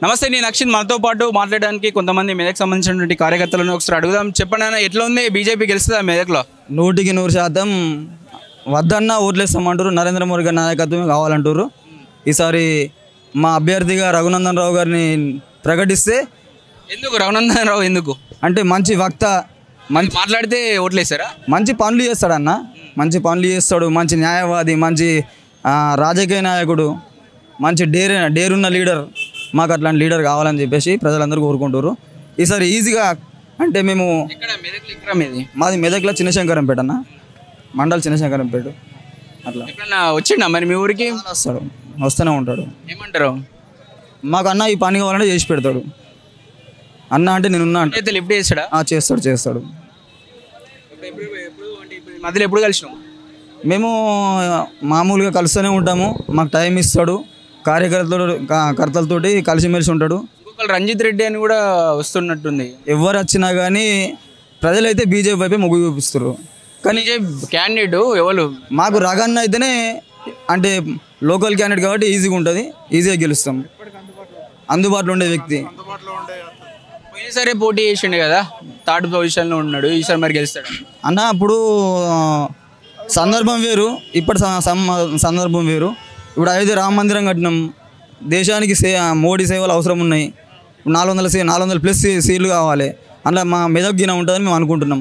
నమస్తే, నేను అక్షిత్. మనతో పాటు మాట్లాడడానికి కొంతమంది మెదక్ సంబంధించినటువంటి కార్యకర్తలను ఒకసారి అడుగుదాం. చెప్పండి అన్న, ఎట్లా ఉంది? బీజేపీ గెలుస్తుందా మెదక్లో? 100% వద్దన్న ఓట్లేస్తామంటారు. నరేంద్ర మోడీ గారి నాయకత్వమే కావాలంటారు. ఈసారి మా అభ్యర్థిగా రఘునందన్ రావు గారిని ప్రకటిస్తే. ఎందుకు రఘునందన్ రావు? ఎందుకు అంటే మంచి వక్త, మంచి మాట్లాడితే ఓట్లేస్తారా? మంచి పనులు చేస్తాడన్న, మంచి పనులు చేస్తాడు, మంచి న్యాయవాది, మంచి రాజకీయ నాయకుడు, మంచి డేరున్న లీడర్. మాకు అట్లాంటి లీడర్ కావాలని చెప్పేసి ప్రజలందరూ కోరుకుంటారు. ఈసారి ఈజీగా అంటే మేము మాది మెదక్లో చిన్నశంకరంపేట అన్న, మండల్ చిన్నశంకరంపేట. అట్లా ఎప్పుడన్నా వచ్చిండా మరి మీ ఊరికి? వస్తాడు, వస్తూనే ఉంటాడు. ఏమంటారు? మాకు అన్న ఈ పని కావాలంటే చేసి పెడతాడు. అన్న అంటే నేనున్నా అంటే ఎప్పుడు చేస్తాడా? చేస్తాడు. మధ్యలో ఎప్పుడు కలిసినాం? మేము మామూలుగా కలుస్తూనే ఉంటాము. మాకు టైం ఇస్తాడు. కర్తలతోటి కలిసిమెలిసి ఉంటాడు. ఇంకొకరు రంజిత్ రెడ్డి అని కూడా వస్తున్నట్టుంది. ఎవరు వచ్చినా కానీ ప్రజలైతే బీజేపీ వైపే మొగ్గు చూపిస్తారు. కానీ క్యాండిడేట్ ఎవరు? మాకు రగన్న అయితేనే అంటే లోకల్ క్యాండిడేట్ కాబట్టి ఈజీగా ఉంటుంది, ఈజీగా గెలుస్తాం. అందుబాటులో ఉండే వ్యక్తి. పోయినసారి పోటీ చేసిండు కదా, థర్డ్ పొజిషన్లో ఉన్నాడు. ఈసారి మరి గెలుస్తాడు అన్న. అప్పుడు సందర్భం వేరు, ఇప్పటి సందర్భం వేరు. ఇప్పుడు అయోధ్య రామ మందిరం కట్టినాం. దేశానికి మోడీ సేవలు అవసరం ఉన్నాయి. 400+ సీట్లు కావాలి. అందులో మా మెదక్ గిన ఉంటుందని మేము అనుకుంటున్నాం.